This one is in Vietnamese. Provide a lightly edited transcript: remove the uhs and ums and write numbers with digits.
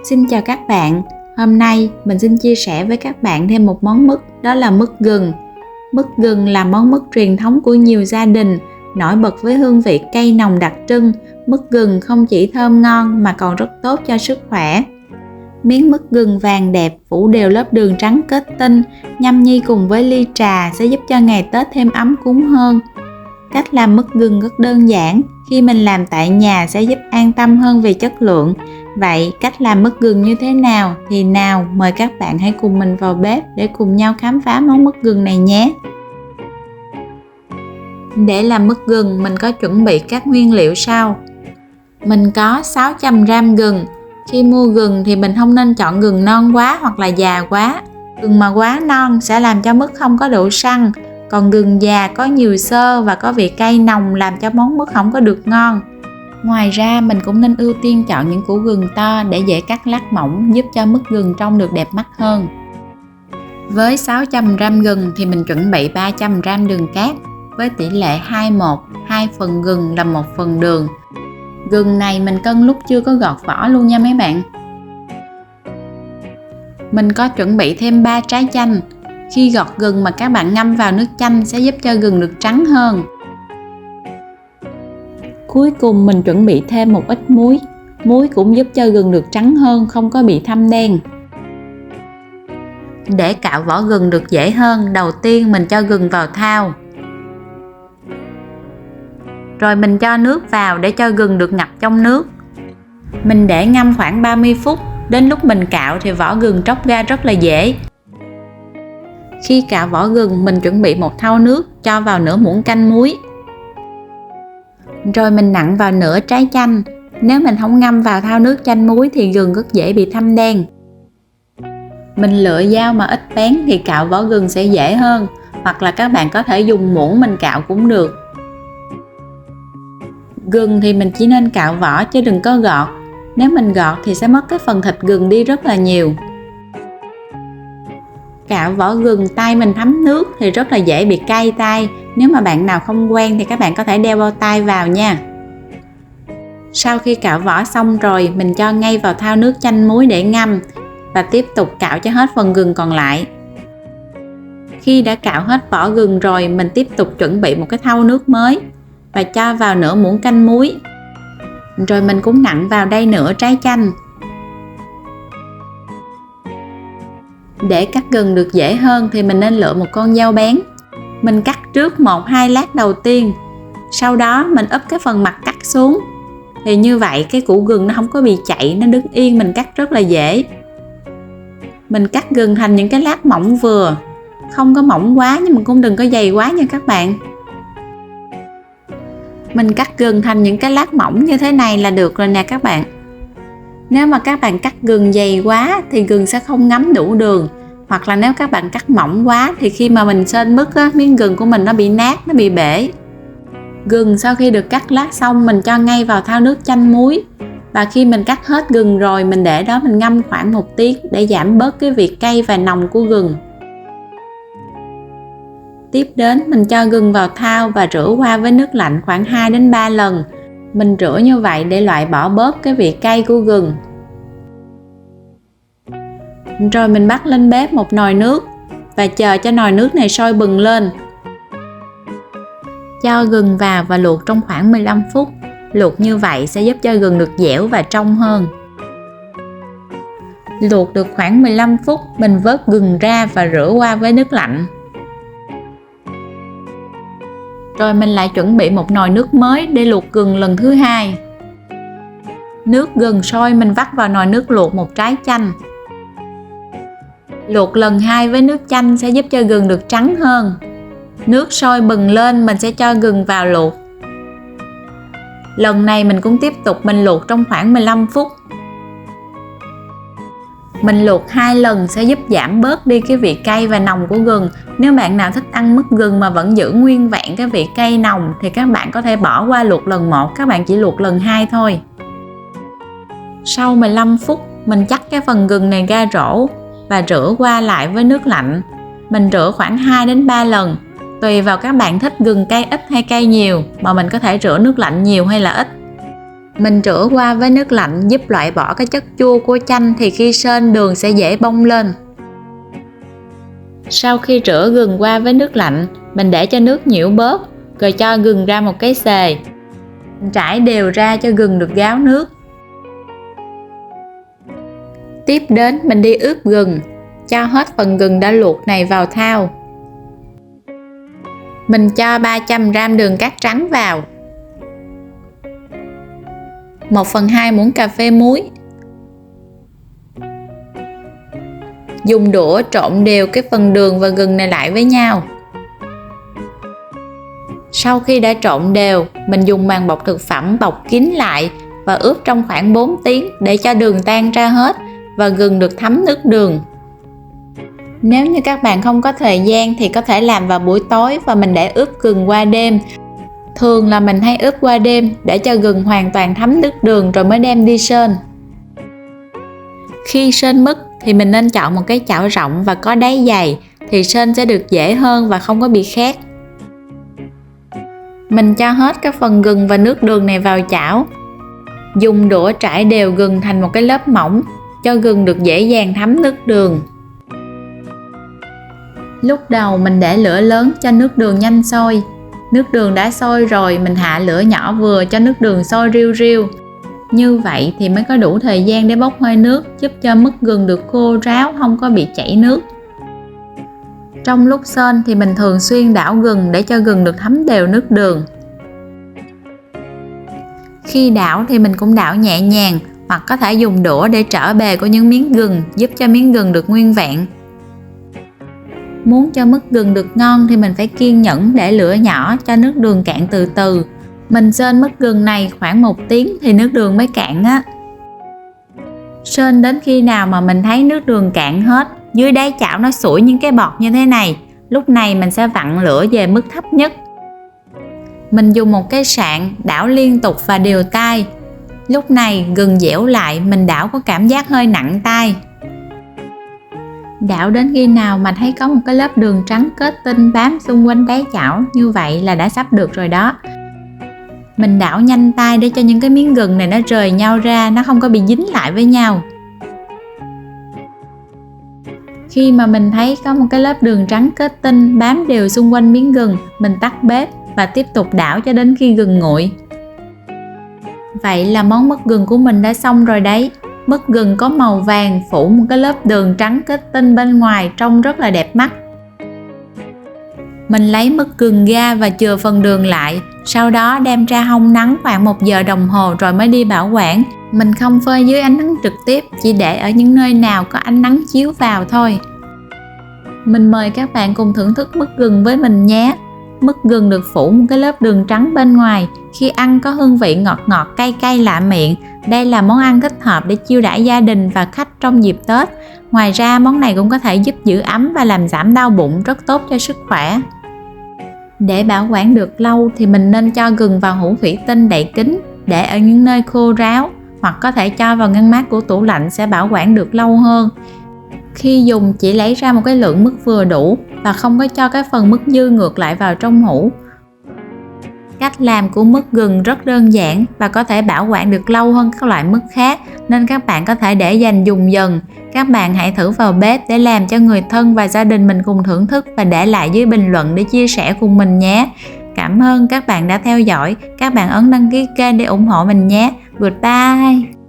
Xin chào các bạn, hôm nay mình xin chia sẻ với các bạn thêm một món mứt, đó là mứt gừng. Mứt gừng là món mứt truyền thống của nhiều gia đình, nổi bật với hương vị cay nồng đặc trưng. Mứt gừng không chỉ thơm ngon mà còn rất tốt cho sức khỏe. Miếng mứt gừng vàng đẹp phủ đều lớp đường trắng kết tinh, nhâm nhi cùng với ly trà sẽ giúp cho ngày Tết thêm ấm cúng hơn. Cách làm mứt gừng rất đơn giản, khi mình làm tại nhà sẽ giúp an tâm hơn về chất lượng. Vậy cách làm mứt gừng như thế nào? Thì nào, mời các bạn hãy cùng mình vào bếp để cùng nhau khám phá món mứt gừng này nhé. Để làm mứt gừng, mình có chuẩn bị các nguyên liệu sau. Mình có 600g gừng. Khi mua gừng thì mình không nên chọn gừng non quá hoặc là già quá. Gừng mà quá non sẽ làm cho mứt không có độ săn, còn gừng già có nhiều xơ và có vị cay nồng làm cho món mứt không có được ngon. Ngoài ra mình cũng nên ưu tiên chọn những củ gừng to để dễ cắt lát mỏng, giúp cho mứt gừng trông được đẹp mắt hơn. Với 600g gừng thì mình chuẩn bị 300g đường cát với tỷ lệ 2:1, 2 phần gừng là 1 phần đường. Gừng này mình cân lúc chưa có gọt vỏ luôn nha mấy bạn. Mình có chuẩn bị thêm 3 trái chanh. Khi gọt gừng mà các bạn ngâm vào nước chanh sẽ giúp cho gừng được trắng hơn. Cuối cùng mình chuẩn bị thêm một ít muối. Muối cũng giúp cho gừng được trắng hơn, không có bị thâm đen. Để cạo vỏ gừng được dễ hơn, đầu tiên mình cho gừng vào thau. Rồi mình cho nước vào để cho gừng được ngập trong nước. Mình để ngâm khoảng 30 phút, đến lúc mình cạo thì vỏ gừng tróc ra rất là dễ. Khi cạo vỏ gừng, mình chuẩn bị một thau nước, cho vào nửa muỗng canh muối. Rồi mình nặn vào nửa trái chanh. Nếu mình không ngâm vào thau nước chanh muối thì gừng rất dễ bị thâm đen. Mình lựa dao mà ít bén thì cạo vỏ gừng sẽ dễ hơn, hoặc là các bạn có thể dùng muỗng mình cạo cũng được. Gừng thì mình chỉ nên cạo vỏ chứ đừng có gọt. Nếu mình gọt thì sẽ mất cái phần thịt gừng đi rất là nhiều. Cạo vỏ gừng tay mình thấm nước thì rất là dễ bị cay tay. Nếu mà bạn nào không quen thì các bạn có thể đeo bao tay vào nha. Sau khi cạo vỏ xong rồi, mình cho ngay vào thau nước chanh muối để ngâm và tiếp tục cạo cho hết phần gừng còn lại. Khi đã cạo hết vỏ gừng rồi, mình tiếp tục chuẩn bị một cái thau nước mới và cho vào nửa muỗng canh muối. Rồi mình cũng nặn vào đây nửa trái chanh. Để cắt gừng được dễ hơn thì mình nên lựa một con dao bén. Mình cắt trước 1-2 lát đầu tiên. Sau đó mình úp cái phần mặt cắt xuống. Thì như vậy cái củ gừng nó không có bị chạy, nó đứng yên, mình cắt rất là dễ. Mình cắt gừng thành những cái lát mỏng vừa. Không có mỏng quá nhưng mà cũng đừng có dày quá nha các bạn. Mình cắt gừng thành những cái lát mỏng như thế này là được rồi nè các bạn. Nếu mà các bạn cắt gừng dày quá thì gừng sẽ không ngấm đủ đường. Hoặc là nếu các bạn cắt mỏng quá thì khi mà mình xên mứt á, miếng gừng của mình nó bị nát, nó bị bể. Gừng sau khi được cắt lát xong mình cho ngay vào thau nước chanh muối. Và khi mình cắt hết gừng rồi mình để đó mình ngâm khoảng 1 tiếng để giảm bớt cái vị cay và nồng của gừng. Tiếp đến mình cho gừng vào thau và rửa qua với nước lạnh khoảng 2-3 lần. Mình rửa như vậy để loại bỏ bớt cái vị cay của gừng. Rồi mình bắt lên bếp một nồi nước và chờ cho nồi nước này sôi bừng lên. Cho gừng vào và luộc trong khoảng 15 phút. Luộc như vậy sẽ giúp cho gừng được dẻo và trong hơn. Luộc được khoảng 15 phút, mình vớt gừng ra và rửa qua với nước lạnh. Rồi mình lại chuẩn bị một nồi nước mới để luộc gừng lần thứ hai. Nước gừng sôi mình vắt vào nồi nước luộc một trái chanh. Luộc lần 2 với nước chanh sẽ giúp cho gừng được trắng hơn. Nước sôi bừng lên mình sẽ cho gừng vào luộc. Lần này mình cũng tiếp tục mình luộc trong khoảng 15 phút. Mình luộc 2 lần sẽ giúp giảm bớt đi cái vị cay và nồng của gừng. Nếu bạn nào thích ăn mứt gừng mà vẫn giữ nguyên vẹn cái vị cay nồng thì các bạn có thể bỏ qua luộc lần 1, các bạn chỉ luộc lần 2 thôi. Sau 15 phút mình chắc cái phần gừng này ra rổ và rửa qua lại với nước lạnh. Mình rửa khoảng 2-3 lần. Tùy vào các bạn thích gừng cay ít hay cay nhiều mà mình có thể rửa nước lạnh nhiều hay là ít. Mình rửa qua với nước lạnh giúp loại bỏ cái chất chua của chanh thì khi sên đường sẽ dễ bong lên. Sau khi rửa gừng qua với nước lạnh, mình để cho nước nhiễu bớt, rồi cho gừng ra một cái xề. Mình trải đều ra cho gừng được ráo nước. Tiếp đến mình đi ướp gừng, cho hết phần gừng đã luộc này vào thau. Mình cho 300g đường cát trắng vào, 1/2 muỗng cà phê muối. Dùng đũa trộn đều cái phần đường và gừng này lại với nhau. Sau khi đã trộn đều, mình dùng màng bọc thực phẩm bọc kín lại và ướp trong khoảng 4 tiếng để cho đường tan ra hết và gừng được thấm nước đường. Nếu như các bạn không có thời gian thì có thể làm vào buổi tối và mình để ướp gừng qua đêm. Thường là mình hay ướp qua đêm để cho gừng hoàn toàn thấm nước đường rồi mới đem đi sên. Khi sên mứt thì mình nên chọn một cái chảo rộng và có đáy dày thì sên sẽ được dễ hơn và không có bị khét. Mình cho hết các phần gừng và nước đường này vào chảo. Dùng đũa trải đều gừng thành một cái lớp mỏng cho gừng được dễ dàng thấm nước đường. Lúc đầu mình để lửa lớn cho nước đường nhanh sôi. Nước đường đã sôi rồi mình hạ lửa nhỏ vừa cho nước đường sôi riu riu. Như vậy thì mới có đủ thời gian để bốc hơi nước, giúp cho mứt gừng được khô ráo, không có bị chảy nước. Trong lúc sên thì mình thường xuyên đảo gừng để cho gừng được thấm đều nước đường. Khi đảo thì mình cũng đảo nhẹ nhàng, hoặc có thể dùng đũa để trở bề của những miếng gừng, giúp cho miếng gừng được nguyên vẹn. Muốn cho mứt gừng được ngon thì mình phải kiên nhẫn để lửa nhỏ cho nước đường cạn từ từ. Mình sên mứt gừng này khoảng 1 tiếng thì nước đường mới cạn á. Sên đến khi nào mà mình thấy nước đường cạn hết, dưới đáy chảo nó sủi những cái bọt như thế này, lúc này mình sẽ vặn lửa về mức thấp nhất. Mình dùng một cái sạn đảo liên tục và đều tay. Lúc này gừng dẻo lại, mình đảo có cảm giác hơi nặng tay. Đảo đến khi nào mà thấy có một cái lớp đường trắng kết tinh bám xung quanh đáy chảo, như vậy là đã sắp được rồi đó. Mình đảo nhanh tay để cho những cái miếng gừng này nó rời nhau ra, nó không có bị dính lại với nhau. Khi mà mình thấy có một cái lớp đường trắng kết tinh bám đều xung quanh miếng gừng, mình tắt bếp và tiếp tục đảo cho đến khi gừng nguội. Vậy là món mứt gừng của mình đã xong rồi đấy. Mứt gừng có màu vàng phủ một cái lớp đường trắng kết tinh bên ngoài, trông rất là đẹp mắt. Mình lấy mứt gừng ra và chừa phần đường lại, sau đó đem ra hong nắng khoảng 1 giờ đồng hồ rồi mới đi bảo quản. Mình không phơi dưới ánh nắng trực tiếp, chỉ để ở những nơi nào có ánh nắng chiếu vào thôi. Mình mời các bạn cùng thưởng thức mứt gừng với mình nhé. Mứt gừng được phủ một cái lớp đường trắng bên ngoài, khi ăn có hương vị ngọt ngọt cay cay lạ miệng. Đây là món ăn thích hợp để chiêu đãi gia đình và khách trong dịp Tết. Ngoài ra món này cũng có thể giúp giữ ấm và làm giảm đau bụng, rất tốt cho sức khỏe. Để bảo quản được lâu thì mình nên cho gừng vào hũ thủy tinh đậy kín, để ở những nơi khô ráo, hoặc có thể cho vào ngăn mát của tủ lạnh sẽ bảo quản được lâu hơn. Khi dùng chỉ lấy ra một cái lượng mứt vừa đủ và không có cho cái phần mứt dư ngược lại vào trong hũ. Cách làm của mứt gừng rất đơn giản và có thể bảo quản được lâu hơn các loại mứt khác, nên các bạn có thể để dành dùng dần. Các bạn hãy thử vào bếp để làm cho người thân và gia đình mình cùng thưởng thức và để lại dưới bình luận để chia sẻ cùng mình nhé. Cảm ơn các bạn đã theo dõi. Các bạn ấn đăng ký kênh để ủng hộ mình nhé. Goodbye.